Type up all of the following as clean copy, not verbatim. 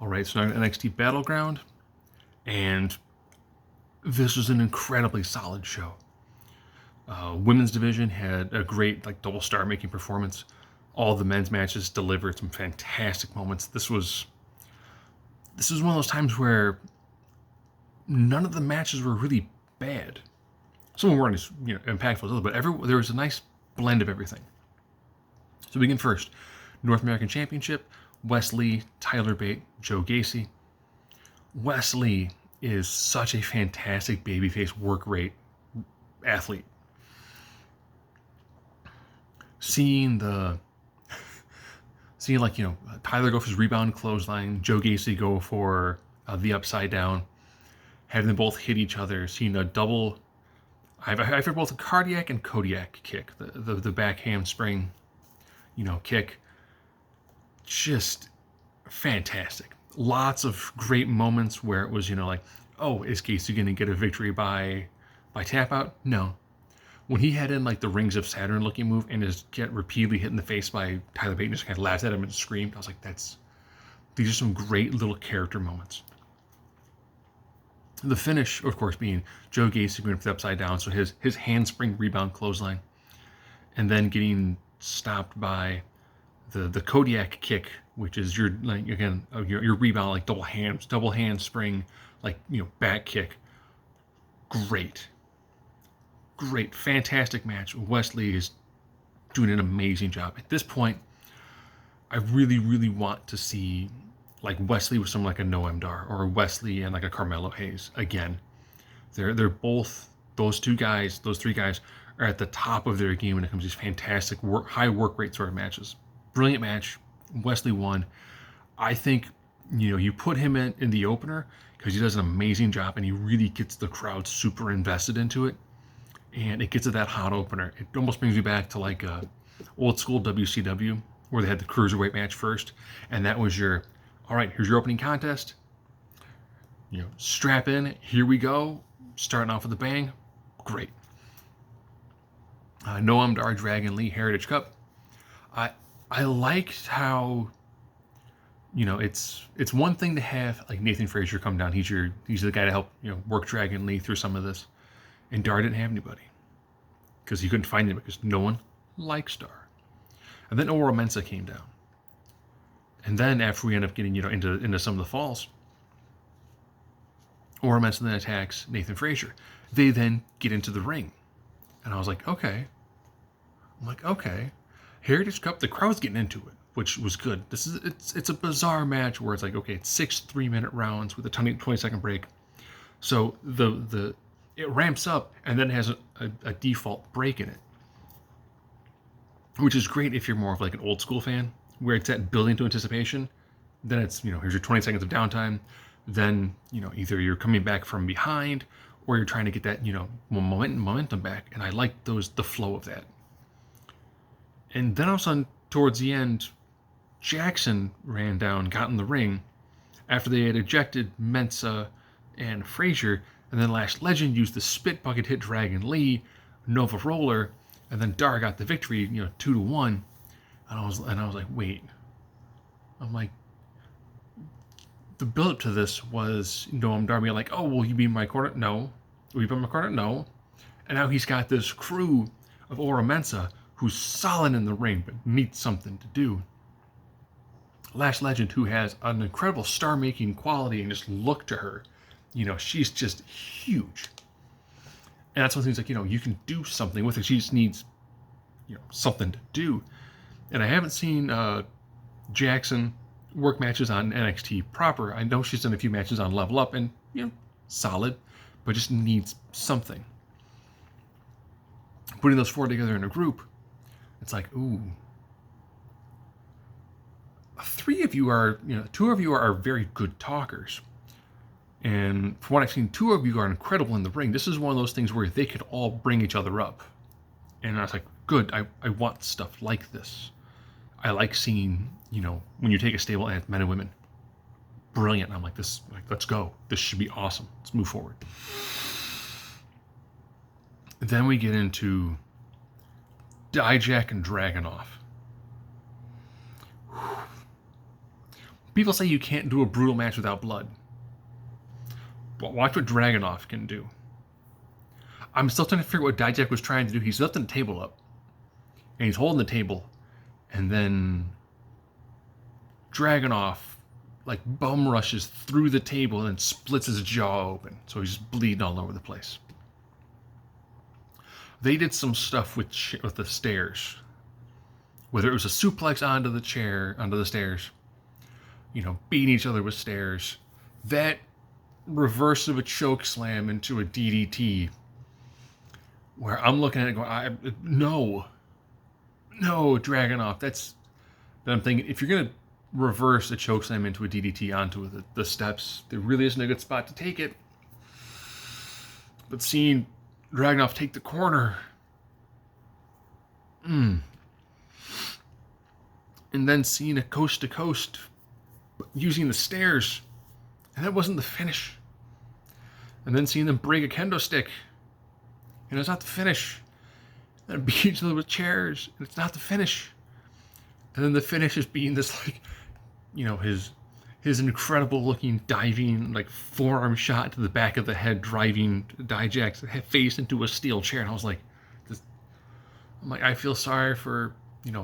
All right, so now NXT Battleground, and this was an incredibly solid show. Women's division had a great double star making performance. All the men's matches delivered some fantastic moments. This was one of those times where none of the matches were really bad. Some of them weren't as impactful as others, but there was a nice blend of everything. So we begin first. North American Championship, Wes Lee, Tyler Bate, Joe Gacy. Wes Lee is such a fantastic babyface work rate athlete. Seeing Tyler go for his rebound clothesline, Joe Gacy go for the upside down, having them both hit each other, seeing a double. I've heard both a cardiac and Kodiak kick, the back handspring, kick. Just fantastic. Lots of great moments where it was, oh, is Gacy going to get a victory by tap out? No. When he had in the Rings of Saturn looking move and just get repeatedly hit in the face by Tyler Bate and just kind of laughed at him and screamed, I was like, these are some great little character moments. The finish, of course, being Joe Gacy going for the upside down, so his handspring rebound clothesline, and then getting stopped by the Kodiak kick, which is your rebound double handspring back kick. Great, fantastic match. Wes Lee is doing an amazing job. At this point, I really, really want to see Wes Lee with someone like a Noam Dar or Wes Lee and a Carmelo Hayes again. They're both those three guys are at the top of their game when it comes to these fantastic high work rate sort of matches. Brilliant match. Wes Lee won. I think you put him in the opener because he does an amazing job and he really gets the crowd super invested into it. And it gets to that hot opener. It almost brings me back to a old school WCW where they had the cruiserweight match first, and that was all right, here's your opening contest. Strap in, here we go. Starting off with a bang. Great. Noam Dar, Dragon Lee, Heritage Cup. I liked how it's one thing to have Nathan Frazier come down. He's the guy to help work Dragon Lee through some of this. And Dar didn't have anybody because he couldn't find him because no one likes Dar. And then Oro Mensah came down. And then after we end up getting into some of the falls, Oro Mensah then attacks Nathan Frazier. They then get into the ring, and I was like, okay. Heritage Cup, the crowd's getting into it, which was good. It's a bizarre match where it's it's 6 3-minute rounds with a 20-second break. So it ramps up and then has a default break in it, which is great if you're more of an old school fan, where it's at building to anticipation. Then it's here's your 20 seconds of downtime. Then either you're coming back from behind or you're trying to get that momentum back. And I like the flow of that. And then all of a sudden, towards the end, Jackson ran down, got in the ring after they had ejected Mensah and Frazier. And then Lash Legend used the spit bucket hit Dragon Lee, Nova Roller, and then Dar got the victory, 2-1. And I was like, wait. I'm like, the build up to this was Noam Dar being like, oh, will you be in my corner? No. Will you be in my corner? No. And now he's got this crew of Oro Mensah who's solid in the ring but needs something to do. Lash Legend, who has an incredible star-making quality and just look to her. She's just huge. And that's one thing you can do something with her. She just needs, something to do. And I haven't seen Jackson work matches on NXT proper. I know she's done a few matches on Level Up and, solid, but just needs something. Putting those four together in a group, it's ooh. 2 of you are very good talkers. And from what I've seen, 2 of you are incredible in the ring. This is one of those things where they could all bring each other up. And I was like, good, I want stuff like this. I like seeing, when you take a stable and it's men and women. Brilliant. I'm like, let's go. This should be awesome. Let's move forward. Then we get into Dijak and Dragunov. People say you can't do a brutal match without blood. But watch what Dragunov can do. I'm still trying to figure out what Dijak was trying to do. He's lifting the table up. And he's holding the table. And then Dragunov like bum rushes through the table and splits his jaw open. So he's just bleeding all over the place. They did some stuff with the stairs. Whether it was a suplex onto the stairs, beating each other with stairs, that reverse of a choke slam into a DDT, where I'm looking at it going, no, Dragunov. Then I'm thinking, if you're gonna reverse a choke slam into a DDT onto the steps, there really isn't a good spot to take it. But seeing Dragunov take the corner, and then seeing a coast to coast using the stairs, and that wasn't the finish. And then seeing them break a kendo stick, and it's not the finish. And then beat each other with chairs, and it's not the finish. And then the finish is being this his incredible looking diving forearm shot to the back of the head, driving Dijak's face into a steel chair. And I was like, I feel sorry for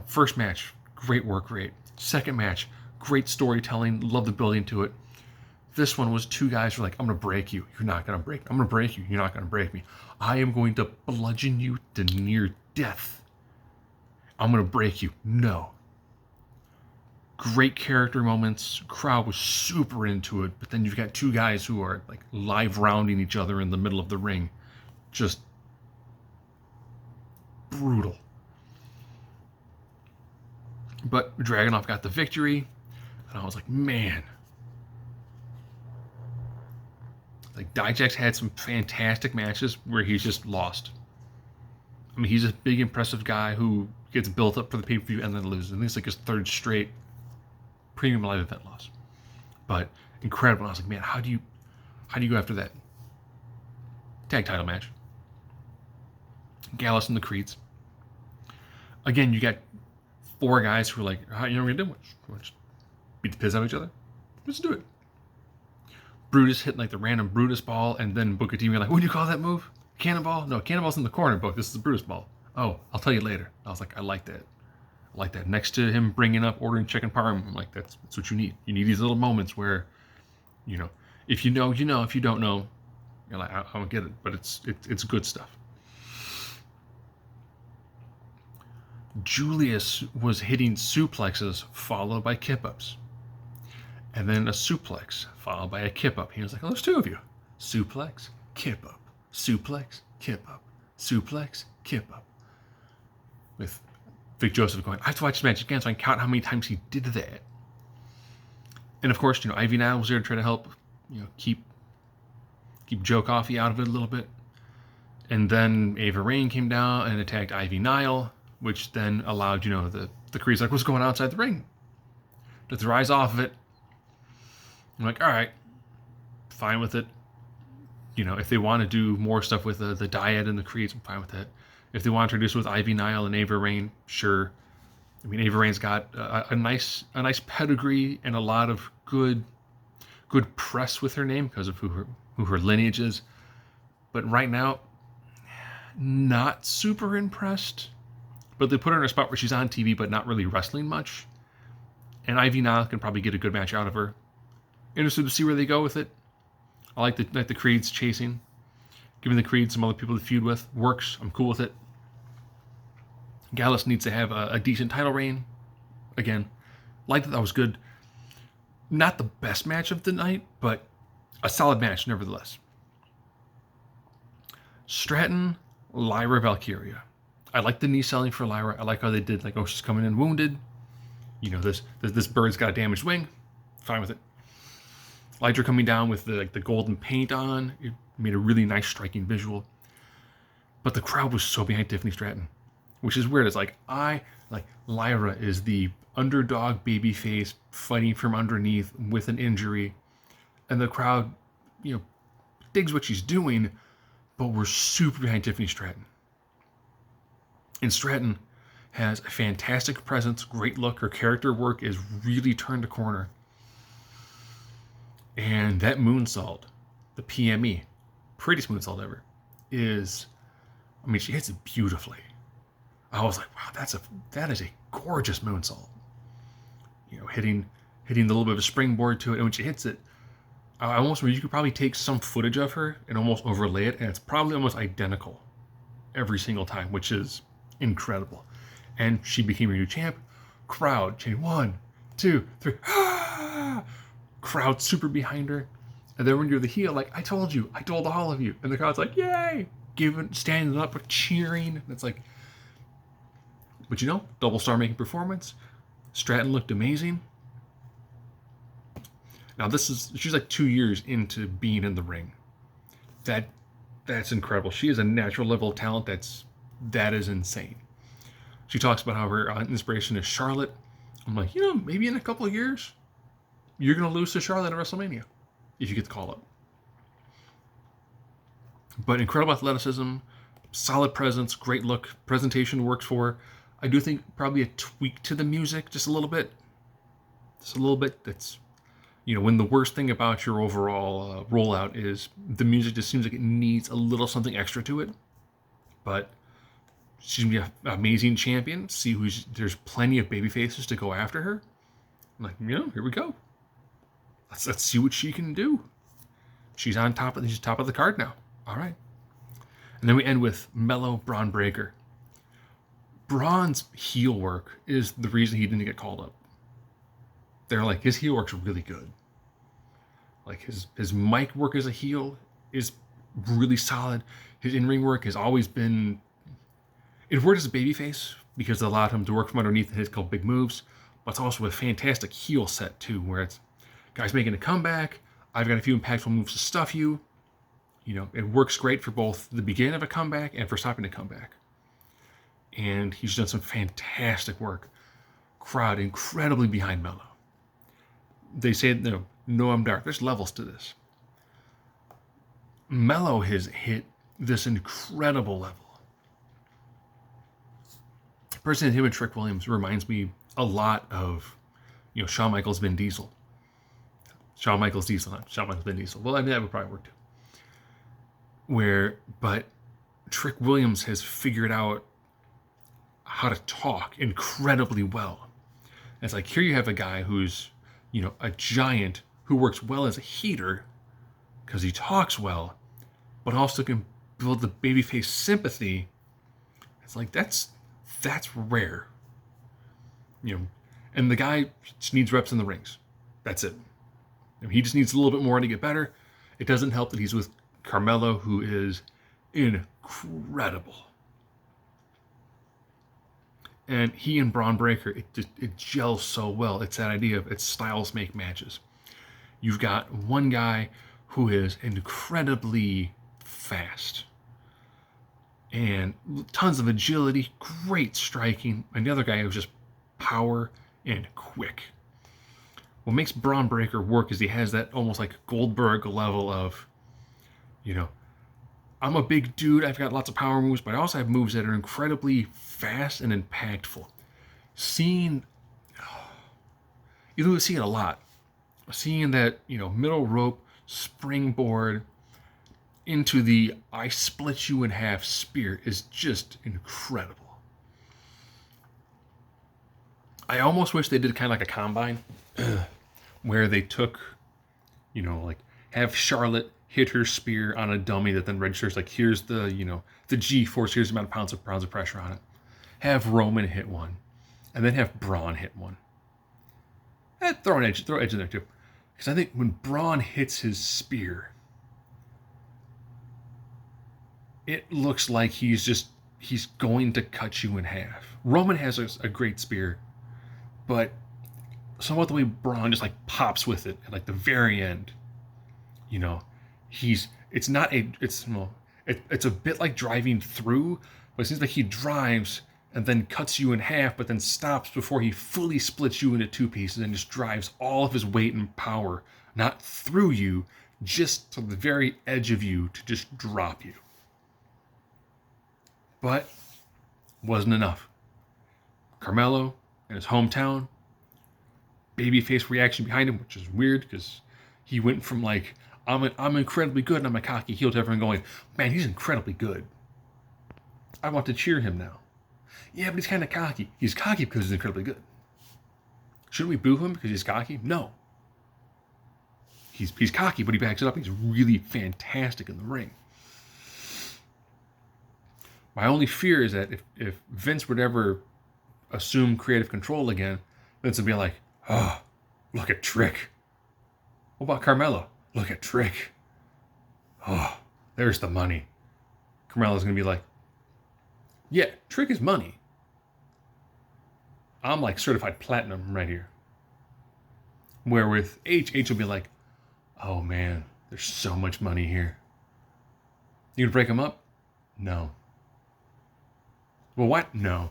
first match, great work rate. Second match, great storytelling, love the building to it. This one was two guys who were like, I'm gonna break you. You're not gonna break me. I'm gonna break you. You're not gonna break me. I am going to bludgeon you to near death. I'm gonna break you. No. Great character moments. Crowd was super into it, but then you've got two guys who are live rounding each other in the middle of the ring. Just brutal. But Dragunov got the victory, and I was like, man. Dijak's had some fantastic matches where he's just lost. I mean, he's a big, impressive guy who gets built up for the pay-per-view and then loses. I think it's his third straight premium live event loss. But incredible. I was like, man, how do you go after that? Tag title match. Gallus and the Creeds. Again, you got four guys who are like, how you know what we're gonna do? We'll just beat the piss out of each other. Let's do it. Brutus hitting the random Brutus ball, and then Booker T being like, what do you call that move? Cannonball? No, Cannonball's in the corner, Book. This is the Brutus ball. Oh, I'll tell you later. I was like, I like that. I like that. Next to him bringing up ordering chicken parm, I'm like, that's what you need. You need these little moments where, if you know, you know. If you don't know, you're like, I don't get it. But it's good stuff. Julius was hitting suplexes followed by kip-ups. And then a suplex, followed by a kip-up. He was like, oh, there's two of you. Suplex, kip-up. Suplex, kip-up. Suplex, kip-up. With Vic Joseph going, I have to watch this match again so I can count how many times he did that. And of course, Ivy Nile was there to try to help, keep Joe Coffey out of it a little bit. And then Ava Raine came down and attacked Ivy Nile, which then allowed, the Creed's like, what's going on outside the ring? Took their eyes off of it. I'm like, all right, fine with it. If they want to do more stuff with the Dyad and the Creeds, I'm fine with that. If they want to introduce it with Ivy Nile and Ava Raine, sure. I mean, Ava Raine's got a nice pedigree and a lot of good press with her name because of who her lineage is. But right now, not super impressed. But they put her in a spot where she's on TV but not really wrestling much. And Ivy Nile can probably get a good match out of her. Interested to see where they go with it. I like the Creeds chasing. Giving the Creed some other people to feud with. Works. I'm cool with it. Gallus needs to have a decent title reign. Again, like that was good. Not the best match of the night, but a solid match nevertheless. Stratton, Lyra Valkyria. I like the knee selling for Lyra. I like how they did, she's coming in wounded. This bird's got a damaged wing. Fine with it. Lyra coming down with the golden paint on. It made a really nice striking visual. But the crowd was so behind Tiffany Stratton, which is weird. It's Lyra is the underdog babyface fighting from underneath with an injury, and the crowd, digs what she's doing, but we're super behind Tiffany Stratton. And Stratton has a fantastic presence, great look. Her character work is really turned a corner. And that moonsault, the PME, prettiest moonsault ever, is, I mean, she hits it beautifully. I was like, wow, that is a gorgeous moonsault. You know, hitting the little bit of a springboard to it, and when she hits it, I almost you could probably take some footage of her and almost overlay it, and it's probably almost identical every single time, which is incredible. And she became a new champ. Crowd chanting 1, 2, 3. Crowd super behind her. And then when you're the heel, like, I told you, I told all of you. And the crowd's like, yay! Standing up, cheering. It's like, but you know, double star making performance. Stratton looked amazing. Now she's like 2 years into being in the ring. That's incredible. She is a natural level of talent that is insane. She talks about how her inspiration is Charlotte. I'm like, you know, maybe in a couple of years, you're going to lose to Charlotte at WrestleMania if you get the call up. But incredible athleticism, solid presence, great look, presentation works for her. I do think probably a tweak to the music, just a little bit. Just a little bit. That's, you know, when the worst thing about your overall rollout is the music just seems like it needs a little something extra to it. But she's going to be an amazing champion. There's plenty of baby faces to go after her. I'm like, you know, here we go. Let's see what she can do. She's top of the card now. All right. And then we end with Mello Braun Breaker. Braun's heel work is the reason he didn't get called up. They're like, his heel work's really good. Like his mic work as a heel is really solid. His in-ring work has always been, it worked as a babyface because it allowed him to work from underneath and hit called big moves, but it's also a fantastic heel set too, where it's guys making a comeback. I've got a few impactful moves to stuff you. You know, it works great for both the beginning of a comeback and for stopping a comeback. And he's done some fantastic work. Crowd incredibly behind Mello. They say, no, I'm dark. There's levels to this. Mello has hit this incredible level. Personally, him and Trick Williams reminds me a lot of, you know, Shawn Michaels, Vin Diesel. Shawn Michaels, Vin Diesel. Well, I mean, that would probably work too. But Trick Williams has figured out how to talk incredibly well. And it's like, here you have a guy who's, you know, a giant who works well as a heater because he talks well, but also can build the babyface sympathy. It's like, that's rare. You know, and the guy just needs reps in the rings. That's it. I mean, he just needs a little bit more to get better. It doesn't help that he's with Carmelo, who is incredible. And he and Braun Breaker, it gels so well. It's that idea of styles make matches. You've got one guy who is incredibly fast and tons of agility, great striking. And the other guy who's just power and quick. What makes Braun Breaker work is he has that almost like Goldberg level of, you know, I'm a big dude, I've got lots of power moves, but I also have moves that are incredibly fast and impactful. You see it a lot. Seeing that, you know, middle rope, springboard, into the I split you in half spear is just incredible. I almost wish they did kind of like a combine where they took, you know, like have Charlotte hit her spear on a dummy that then registers like, here's the, you know, the G-force, here's the amount of pounds of pressure on it. Have Roman hit one, and then have Braun hit one. Throw edge in there too. Because I think when Braun hits his spear, it looks like he's going to cut you in half. Roman has a great spear, but somewhat the way Braun just like pops with it at like the very end, you know, it's a bit like driving through, but it seems like he drives and then cuts you in half, but then stops before he fully splits you into two pieces and just drives all of his weight and power, not through you, just to the very edge of you to just drop you. But wasn't enough. Carmelo in his hometown, babyface reaction behind him, which is weird because He went from like, I'm incredibly good and I'm a cocky heel to everyone going, man, he's incredibly good. I want to cheer him now. Yeah, but he's kind of cocky. He's cocky because he's incredibly good. Shouldn't we boo him because he's cocky? No. He's cocky, but he backs it up. He's really fantastic in the ring. My only fear is that if Vince would ever assume creative control again, Vince would be like, oh, look at Trick. What about Carmella? Look at Trick. Oh, there's the money. Carmella's going to be like, yeah, Trick is money. I'm like certified platinum right here. Where with H will be like, oh man, there's so much money here. You gonna break them up? No. Well, what? No.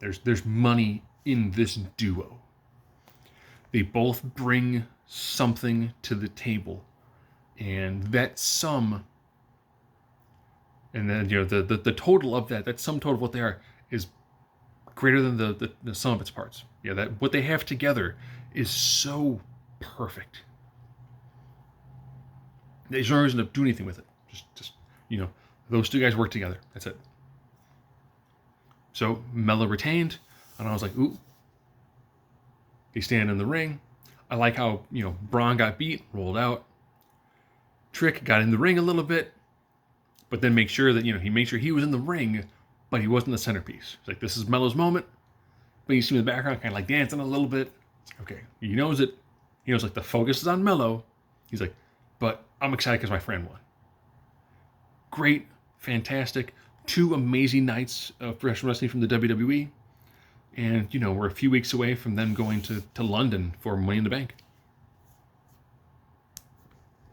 There's money in this duo. They both bring something to the table, and that sum, and then the total of that sum total of what they are is greater than the sum of its parts. Yeah, that what they have together is so perfect. They don't reason to do anything with it. Just those two guys work together. That's it. So Mella retained, and I was like, ooh. They stand in the ring. I like how Braun got beat, rolled out. Trick got in the ring a little bit, but then make sure that he made sure he was in the ring, but he wasn't the centerpiece. It's like, this is Mella's moment, but you see him in the background, kind of like dancing a little bit. Okay, he knows it. He knows like the focus is on Mello. He's like, but I'm excited because my friend won. Great, fantastic, 2 amazing nights of professional wrestling from the WWE. And, we're a few weeks away from them going to London for Money in the Bank.